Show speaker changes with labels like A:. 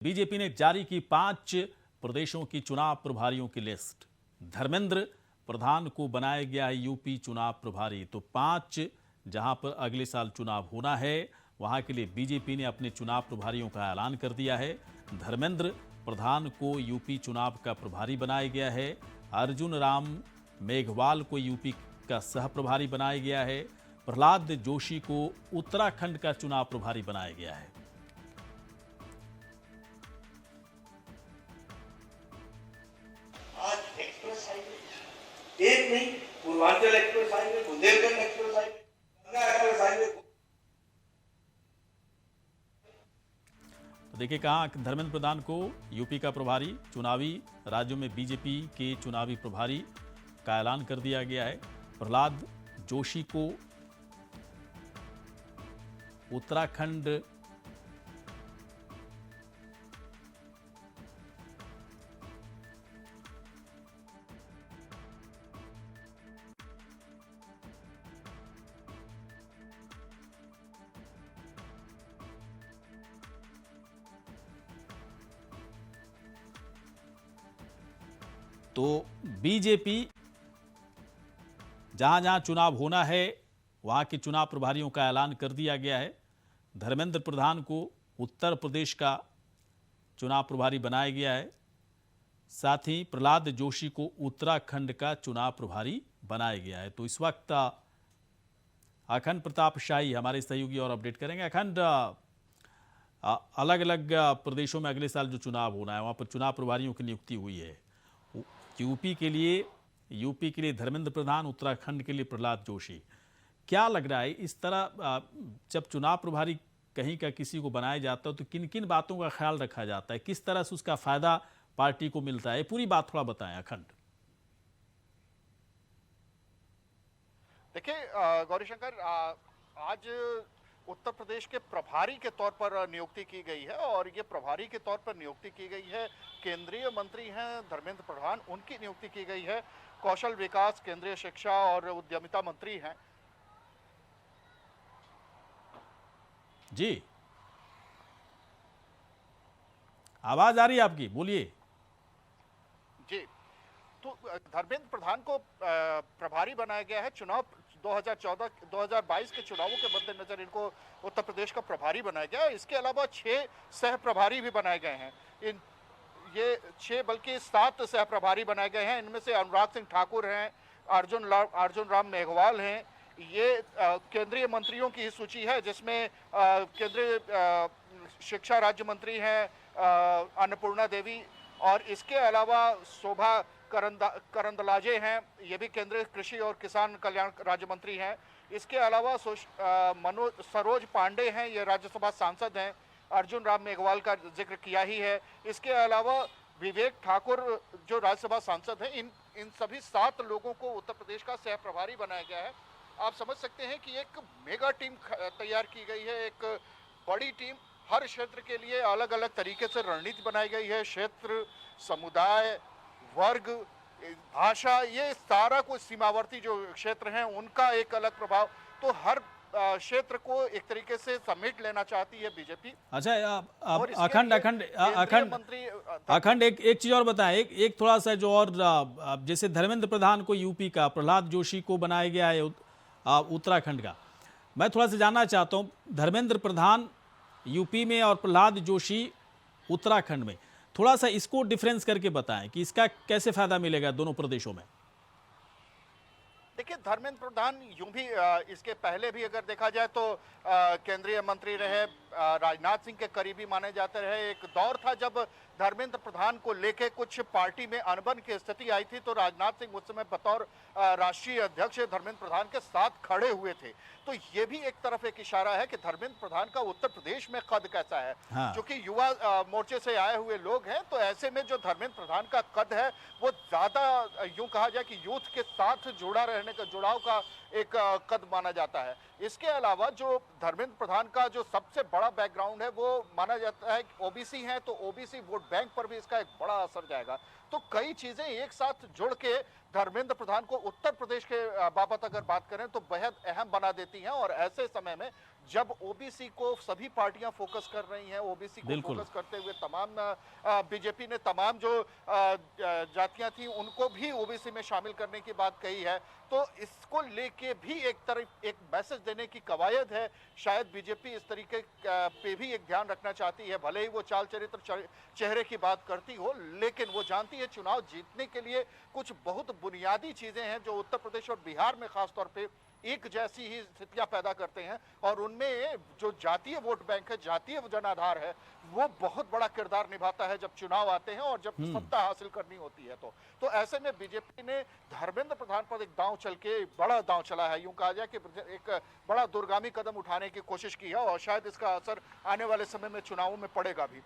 A: BJP ने जारी की 5 प्रदेशों की चुनाव प्रभारियों की लिस्ट। धर्मेंद्र प्रधान को बनाया गया है यूपी चुनाव प्रभारी। तो 5 जहां पर अगले साल चुनाव होना है वहां के लिए बीजेपी ने अपने चुनाव प्रभारियों का ऐलान कर दिया है। धर्मेंद्र प्रधान को यूपी चुनाव का प्रभारी बनाया गया है। अर्जुन राम मेघवाल को यूपी का सह प्रभारी बनाया गया है। प्रहलाद जोशी को उत्तराखंड का चुनाव प्रभारी बनाया गया है।
B: एक नहीं, Purvanchal express highway, Bundelkhand express highway, Ganga express highway.
A: तो देखिए कहा धर्मेंद्र प्रधान को यूपी का प्रभारी, चुनावी राज्यों में बीजेपी के चुनावी प्रभारी का ऐलान कर दिया गया है। प्रहलाद जोशी को उत्तराखंड तो बीजेपी जहां जहां चुनाव होना है वहां के चुनाव प्रभारियों का ऐलान कर दिया गया है। धर्मेंद्र प्रधान को उत्तर प्रदेश का चुनाव प्रभारी बनाया गया है। साथ ही प्रहलाद जोशी को उत्तराखंड का चुनाव प्रभारी बनाया गया है। तो इस वक्त अखंड प्रताप शाही हमारे सहयोगी और अपडेट करेंगे। अखंड, अलग अलग प्रदेशों में अगले साल जो चुनाव होना है वहां पर चुनाव प्रभारियों की नियुक्ति हुई है। यूपी के लिए धर्मेंद्र प्रधान, उत्तराखंड के लिए प्रहलाद जोशी। क्या लग रहा है इस तरह जब चुनाव प्रभारी कहीं का किसी को बनाया जाता है तो किन किन बातों का ख्याल रखा जाता है, किस तरह से उसका फायदा पार्टी को मिलता है, पूरी बात थोड़ा बताएं अखंड।
C: देखिए गौरीशंकर, आज उत्तर प्रदेश के प्रभारी के तौर पर नियुक्ति की गई है और ये प्रभारी के तौर पर नियुक्ति की गई है। केंद्रीय मंत्री हैं धर्मेंद्र प्रधान, उनकी नियुक्ति की गई है। कौशल विकास, केंद्रीय शिक्षा और उद्यमिता मंत्री हैं।
A: जी, आवाज आ रही है आपकी, बोलिए।
C: जी, तो धर्मेंद्र प्रधान को प्रभारी बनाया गया है। चुनाव 2022 के चुनावों के मद्देनजर इनको उत्तर प्रदेश का प्रभारी बनाया गया है। इसके अलावा 6 सह प्रभारी भी बनाए गए हैं। ये 6 बल्कि 7 सह प्रभारी बनाए गए हैं। इनमें से अनुराग सिंह ठाकुर हैं, अर्जुन राम मेघवाल हैं। ये केंद्रीय मंत्रियों की सूची है जिसमें केंद्रीय शिक्षा राज्य मंत्री हैं अन्नपूर्णा देवी, और इसके अलावा शोभा करंदलाजे हैं, ये भी केंद्रीय कृषि और किसान कल्याण राज्य मंत्री हैं। इसके अलावा सरोज पांडे हैं, ये राज्यसभा सांसद हैं। अर्जुन राम मेघवाल का जिक्र किया ही है। इसके अलावा विवेक ठाकुर जो राज्यसभा सांसद हैं, इन सभी 7 लोगों को उत्तर प्रदेश का सह प्रभारी बनाया गया है। आप समझ सकते हैं कि एक मेगा टीम तैयार की गई है, एक बड़ी टीम। हर क्षेत्र के लिए अलग अलग तरीके से रणनीति बनाई गई है। क्षेत्र, समुदाय, वर्ग, भाषा, ये सारा कुछ सीमावर्ती जो क्षेत्र हैं उनका एक अलग प्रभाव। तो हर क्षेत्र को एक तरीके से समेट लेना चाहती है बीजेपी।
A: अच्छा, अखंड एक चीज और बताएं। एक थोड़ा सा जो और, जैसे धर्मेंद्र प्रधान को यूपी का, प्रहलाद जोशी को बनाया गया है उत्तराखंड का। मैं थोड़ा सा जानना चाहता हूं, धर्मेंद्र प्रधान यूपी में और प्रहलाद जोशी उत्तराखंड में, थोड़ा सा इसको डिफरेंस करके बताएं कि इसका कैसे फायदा मिलेगा दोनों प्रदेशों में।
C: देखिए, धर्मेंद्र प्रधान यूं भी इसके पहले भी अगर देखा जाए तो केंद्रीय मंत्री रहे, राजनाथ सिंह के करीबी माने जाते रहे। एक दौर था जब धर्मेंद्र प्रधान को लेके कुछ पार्टी में अनबन की स्थिति आई थी, तो राजनाथ सिंह उस समय बतौर राष्ट्रीय अध्यक्ष धर्मेंद्र प्रधान के साथ खड़े हुए थे। तो ये भी एक तरफ एक इशारा है कि धर्मेंद्र प्रधान का उत्तर प्रदेश में कद कैसा है।
A: हाँ।
C: जो कि युवा मोर्चे से आए हुए लोग हैं, तो ऐसे में जो धर्मेंद्र प्रधान का कद है वो ज्यादा यूं कहा जाए कि यूथ के साथ जुड़ाव का एक कद माना जाता है। इसके अलावा जो धर्मेंद्र प्रधान का जो सबसे बड़ा बैकग्राउंड है वो माना जाता है ओबीसी है, तो ओबीसी वोट बैंक पर भी इसका एक बड़ा असर जाएगा। तो कई चीजें एक साथ जुड़ के धर्मेंद्र प्रधान को उत्तर प्रदेश के बाबत अगर बात करें तो बेहद अहम बना देती हैं। और ऐसे समय में जब ओबीसी को सभी पार्टियां फोकस कर रही हैं, ओबीसी को
A: बिल्कुल।
C: फोकस करते हुए तमाम बीजेपी ने तमाम जो जातियां थी उनको भी ओबीसी में शामिल करने की बात कही है, तो इसको लेके भी एक तरफ एक मैसेज देने की कवायद है। शायद बीजेपी इस तरीके पे भी एक ध्यान रखना चाहती है, भले ही वो चाल चरित्र चेहरे की बात करती हो, लेकिन वो जानती है चुनाव जीतने के लिए कुछ बहुत बुनियादी चीजें हैं जो उत्तर प्रदेश और बिहार में खासतौर पे एक जैसी ही स्थितियां पैदा करते हैं, और उनमें जो जातीय वोट बैंक है, जातीय जनाधार है, वो बहुत बड़ा किरदार निभाता है जब चुनाव आते हैं और जब सत्ता हासिल करनी होती है। तो ऐसे में बीजेपी ने धर्मेंद्र प्रधान पर एक दांव चल के बड़ा दांव चला है, यूं कहा जाए कि एक बड़ा दूरगामी कदम उठाने की कोशिश की है, और शायद इसका असर आने वाले समय में चुनावों में पड़ेगा भी।